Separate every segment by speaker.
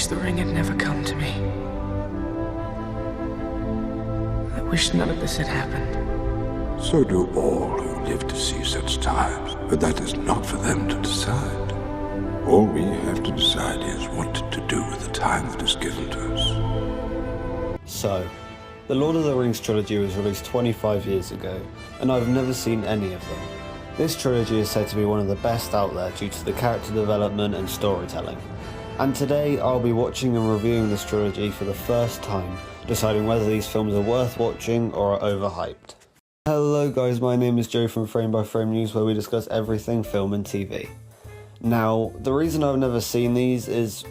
Speaker 1: wish the ring had never come to me. I wish none of this had happened.
Speaker 2: So do all who live to see such times, but that is not for them to decide. All we have to decide is what to do with the time that is given to us.
Speaker 3: So, the Lord of the Rings trilogy was released 25 years ago, and I've never seen any of them. This trilogy is said to be one of the best out there due to the character development and storytelling. And today I'll be watching and reviewing this trilogy for the first time, deciding whether these films are worth watching or are overhyped. Hello guys, my name is Joe from Frame by Frame News, where we discuss everything film and TV. Now, the reason I've never seen these is,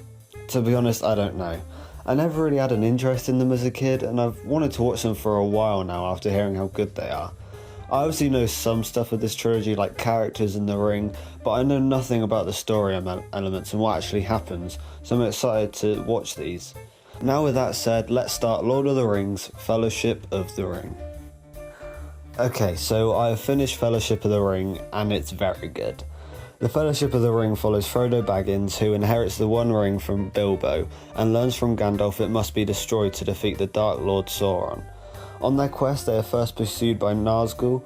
Speaker 3: to be honest, I don't know. I never really had an interest in them as a kid, and I've wanted to watch them for a while now after hearing how good they are. I obviously know some stuff of this trilogy, like characters in the ring, but I know nothing about the story elements and what actually happens, so I'm excited to watch these. Now with that said, let's start Lord of the Rings, Fellowship of the Ring. Okay, so I have finished Fellowship of the Ring, and it's very good. The Fellowship of the Ring follows Frodo Baggins, who inherits the One Ring from Bilbo, and learns from Gandalf it must be destroyed to defeat the Dark Lord Sauron. On their quest, they are first pursued by Nazgul.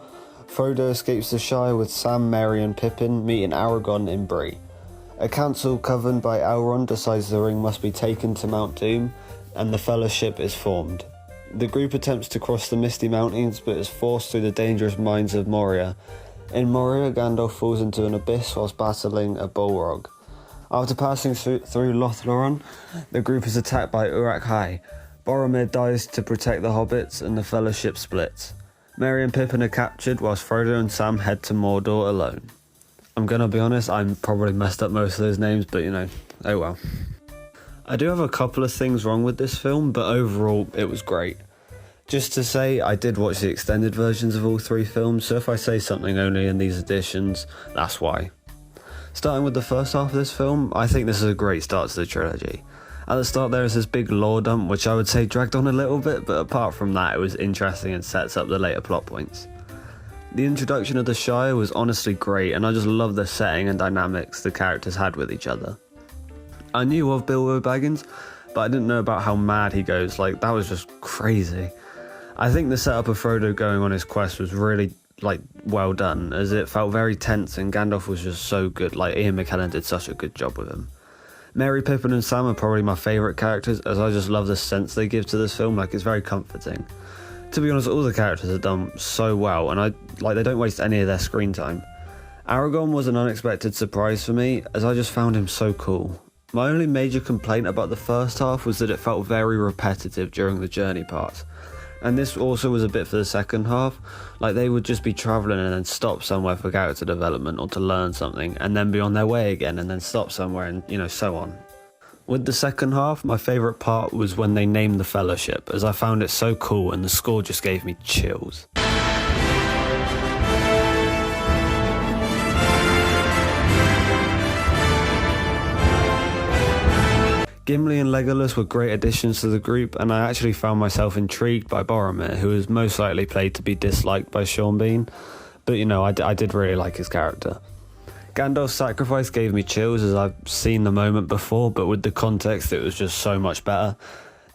Speaker 3: Frodo escapes the Shire with Sam, Merry and Pippin, meeting Aragorn in Bree. A council governed by Elrond decides the ring must be taken to Mount Doom, and the Fellowship is formed. The group attempts to cross the Misty Mountains, but is forced through the dangerous mines of Moria. In Moria, Gandalf falls into an abyss whilst battling a Balrog. After passing through Lothlorien, the group is attacked by Uruk-hai. Boromir dies to protect the hobbits, and the Fellowship splits. Merry and Pippin are captured, whilst Frodo and Sam head to Mordor alone. I'm gonna be honest, I probably messed up most of those names, but you know, oh well. I do have a couple of things wrong with this film, but overall it was great. Just to say, I did watch the extended versions of all three films, so if I say something only in these editions, that's why. Starting with the first half of this film, I think this is a great start to the trilogy. At the start there is this big lore dump, which I would say dragged on a little bit, but apart from that it was interesting and sets up the later plot points. The introduction of the Shire was honestly great, and I just love the setting and dynamics the characters had with each other. I knew of Bilbo Baggins, but I didn't know about how mad he goes, like that was just crazy. I think the setup of Frodo going on his quest was really well done, as it felt very tense and Gandalf was just so good, like Ian McKellen did such a good job with him. Merry, Pippin and Sam are probably my favourite characters, as I just love the sense they give to this film, like it's very comforting. To be honest, all the characters are done so well, and they don't waste any of their screen time. Aragorn was an unexpected surprise for me, as I just found him so cool. My only major complaint about the first half was that it felt very repetitive during the journey parts. And this also was a bit for the second half, like they would just be travelling and then stop somewhere for character development or to learn something, and then be on their way again and then stop somewhere and so on. With the second half, my favourite part was when they named the Fellowship, as I found it so cool and the score just gave me chills. Gimli and Legolas were great additions to the group, and I actually found myself intrigued by Boromir, who is most likely played to be disliked by Sean Bean, but I did really like his character. Gandalf's sacrifice gave me chills, as I've seen the moment before, but with the context it was just so much better.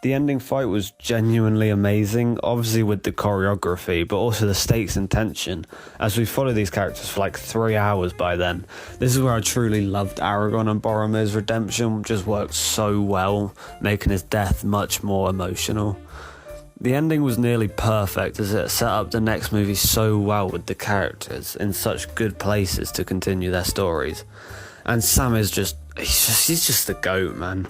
Speaker 3: The ending fight was genuinely amazing, obviously with the choreography, but also the stakes and tension, as we followed these characters for like 3 hours by then. This is where I truly loved Aragorn, and Boromir's redemption just worked so well, making his death much more emotional. The ending was nearly perfect, as it set up the next movie so well with the characters in such good places to continue their stories. And Sam is he's just the GOAT, man.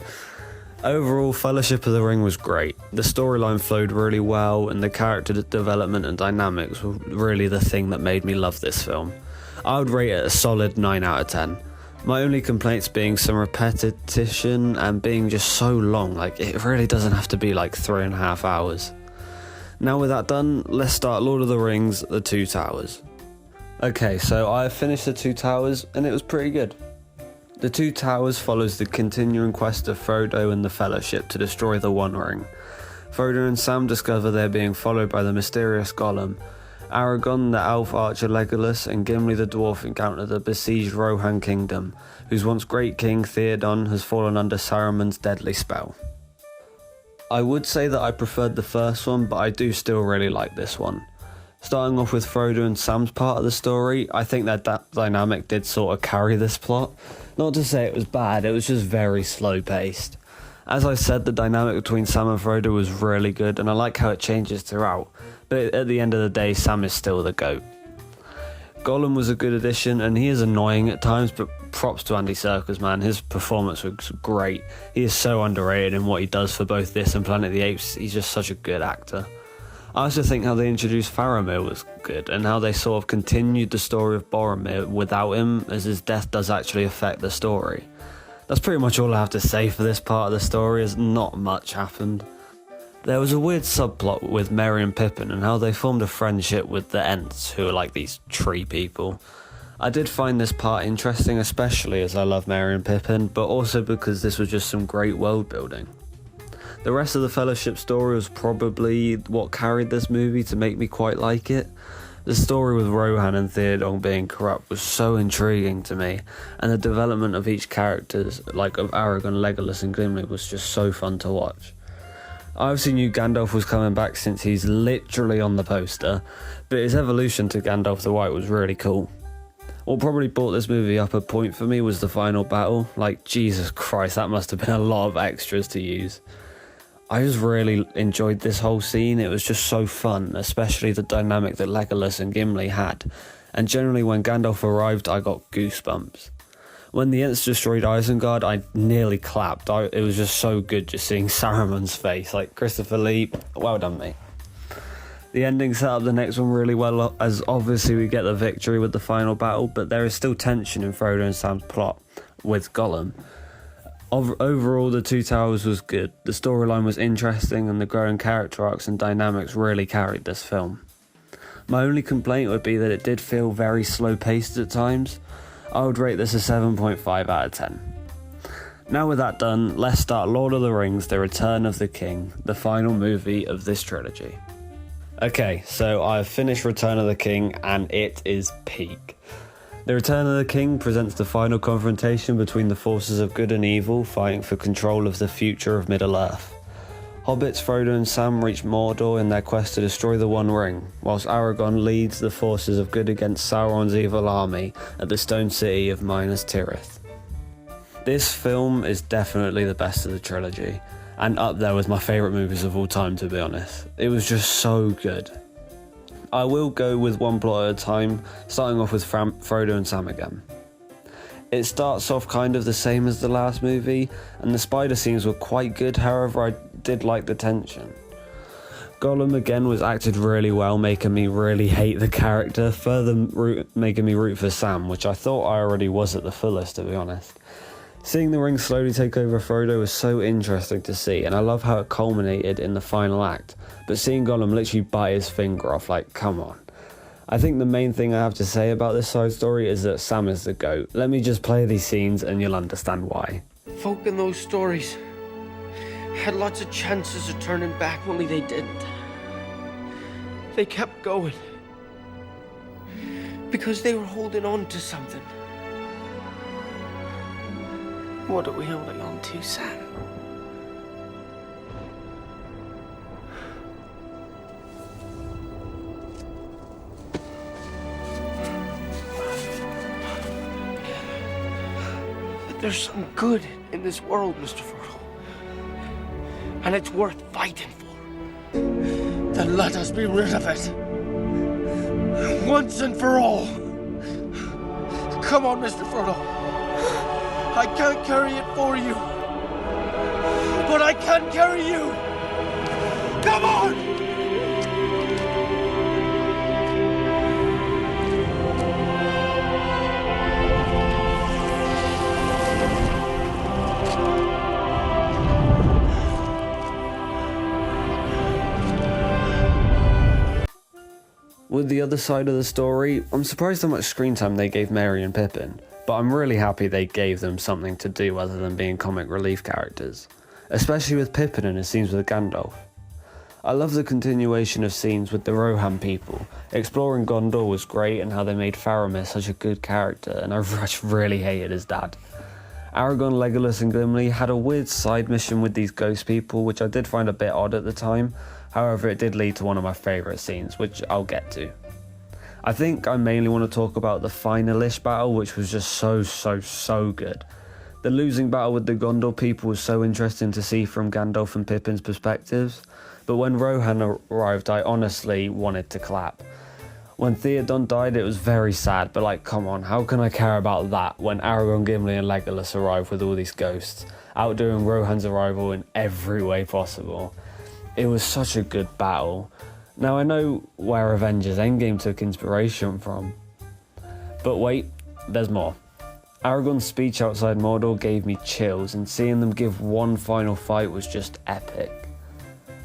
Speaker 3: Overall, Fellowship of the Ring was great. The storyline flowed really well, and the character development and dynamics were really the thing that made me love this film. I would rate it a solid 9 out of 10. My only complaints being some repetition and being just so long, like it really doesn't have to be like 3.5 hours. Now with that done, let's start Lord of the Rings, The Two Towers. Okay, so I finished The Two Towers and it was pretty good. The Two Towers follows the continuing quest of Frodo and the Fellowship to destroy the One Ring. Frodo and Sam discover they're being followed by the mysterious Gollum, Aragorn, the elf archer Legolas, and Gimli the dwarf encounter the besieged Rohan kingdom, whose once great king Theoden has fallen under Saruman's deadly spell. I would say that I preferred the first one, but I do still really like this one. Starting off with Frodo and Sam's part of the story, I think that dynamic did sort of carry this plot. Not to say it was bad, it was just very slow paced. As I said, the dynamic between Sam and Frodo was really good, and I like how it changes throughout, but at the end of the day, Sam is still the GOAT. Gollum was a good addition, and he is annoying at times, but props to Andy Serkis, man. His performance was great. He is so underrated in what he does for both this and Planet of the Apes. He's just such a good actor. I also think how they introduced Faramir was good, and how they sort of continued the story of Boromir without him, as his death does actually affect the story. That's pretty much all I have to say for this part of the story, as not much happened. There was a weird subplot with Merry and Pippin and how they formed a friendship with the Ents, who are like these tree people. I did find this part interesting, especially as I love Merry and Pippin, but also because this was just some great world building. The rest of the Fellowship story was probably what carried this movie to make me quite like it. The story with Rohan and Theoden being corrupt was so intriguing to me, and the development of each character, like of Aragorn, Legolas and Gimli, was just so fun to watch. I obviously knew Gandalf was coming back since he's literally on the poster, but his evolution to Gandalf the White was really cool. What probably brought this movie up a point for me was the final battle. Like, Jesus Christ, that must have been a lot of extras to use. I just really enjoyed this whole scene. It was just so fun, especially the dynamic that Legolas and Gimli had. And generally when Gandalf arrived, I got goosebumps. When the Ents destroyed Isengard, I nearly clapped. It was just so good just seeing Saruman's face. Like, Christopher Lee, well done, mate. The ending set up the next one really well, as obviously we get the victory with the final battle, but there is still tension in Frodo and Sam's plot with Gollum. Overall, The Two Towers was good. The storyline was interesting, and the growing character arcs and dynamics really carried this film. My only complaint would be that it did feel very slow paced at times. I would rate this a 7.5 out of 10. Now with that done, let's start Lord of the Rings: The Return of the King, the final movie of this trilogy. Okay, so I've finished Return of the King, and it is peak. The Return of the King presents the final confrontation between the forces of good and evil fighting for control of the future of Middle-earth. Hobbits Frodo and Sam reach Mordor in their quest to destroy the One Ring, whilst Aragorn leads the forces of good against Sauron's evil army at the stone city of Minas Tirith. This film is definitely the best of the trilogy, and up there with my favourite movies of all time, to be honest. It was just so good. I will go with one plot at a time, starting off with Frodo and Sam again. It starts off kind of the same as the last movie, and the spider scenes were quite good, however I did like the tension. Gollum again was acted really well, making me really hate the character, further making me root for Sam, which I thought I already was at the fullest, to be honest. Seeing the ring slowly take over Frodo was so interesting to see, and I love how it culminated in the final act, but seeing Gollum literally bite his finger off, like, come on. I think the main thing I have to say about this side story is that Sam is the GOAT. Let me just play these scenes and you'll understand why.
Speaker 1: Folk in those stories had lots of chances of turning back, only they didn't. They kept going because they were holding on to something. What are we holding on to, Sam? That there's some good in this world, Mr. Frodo. And it's worth fighting for. Then let us be rid of it. Once and for all. Come on, Mr. Frodo. I can't carry it for you, but I can carry you. Come on!
Speaker 3: With the other side of the story, I'm surprised how much screen time they gave Merry and Pippin, but I'm really happy they gave them something to do other than being comic relief characters, especially with Pippin and his scenes with Gandalf. I love the continuation of scenes with the Rohan people. Exploring Gondor was great, and how they made Faramir such a good character, and I just really hated his dad. Aragorn, Legolas and Gimli had a weird side mission with these ghost people, which I did find a bit odd at the time. However, it did lead to one of my favourite scenes, which I'll get to. I think I mainly want to talk about the final-ish battle, which was just so good. The losing battle with the Gondor people was so interesting to see from Gandalf and Pippin's perspectives, but when Rohan arrived, I honestly wanted to clap. When Theoden died, it was very sad, but like, come on, how can I care about that when Aragorn, Gimli and Legolas arrived with all these ghosts, outdoing Rohan's arrival in every way possible? It was such a good battle. Now I know where Avengers Endgame took inspiration from, but wait, there's more. Aragorn's speech outside Mordor gave me chills, and seeing them give one final fight was just epic.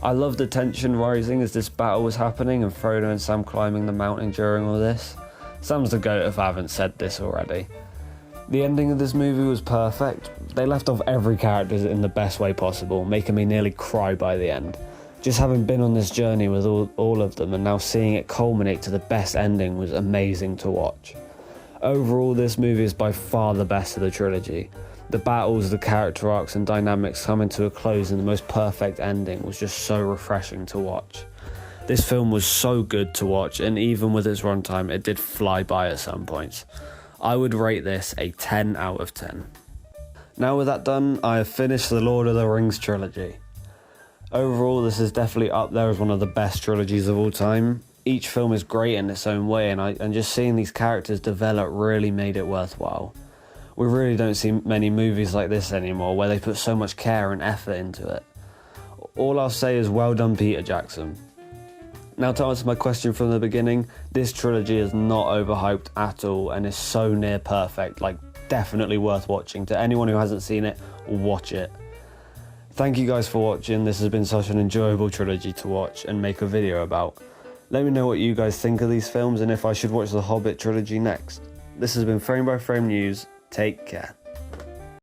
Speaker 3: I loved the tension rising as this battle was happening, and Frodo and Sam climbing the mountain during all this. Sam's the GOAT if I haven't said this already. The ending of this movie was perfect. They left off every character in the best way possible, making me nearly cry by the end. Just having been on this journey with all of them and now seeing it culminate to the best ending was amazing to watch. Overall, this movie is by far the best of the trilogy. The battles, the character arcs and dynamics coming to a close in the most perfect ending was just so refreshing to watch. This film was so good to watch, and even with its runtime, it did fly by at some points. I would rate this a 10 out of 10. Now with that done, I have finished the Lord of the Rings trilogy. Overall, this is definitely up there as one of the best trilogies of all time. Each film is great in its own way, and just seeing these characters develop really made it worthwhile. We really don't see many movies like this anymore, where they put so much care and effort into it. All I'll say is well done, Peter Jackson. Now to answer my question from the beginning, this trilogy is not overhyped at all and is so near perfect, like definitely worth watching. To anyone who hasn't seen it, watch it. Thank you guys for watching. This has been such an enjoyable trilogy to watch and make a video about. Let me know what you guys think of these films and if I should watch the Hobbit trilogy next. This has been Frame by Frame News. Take care.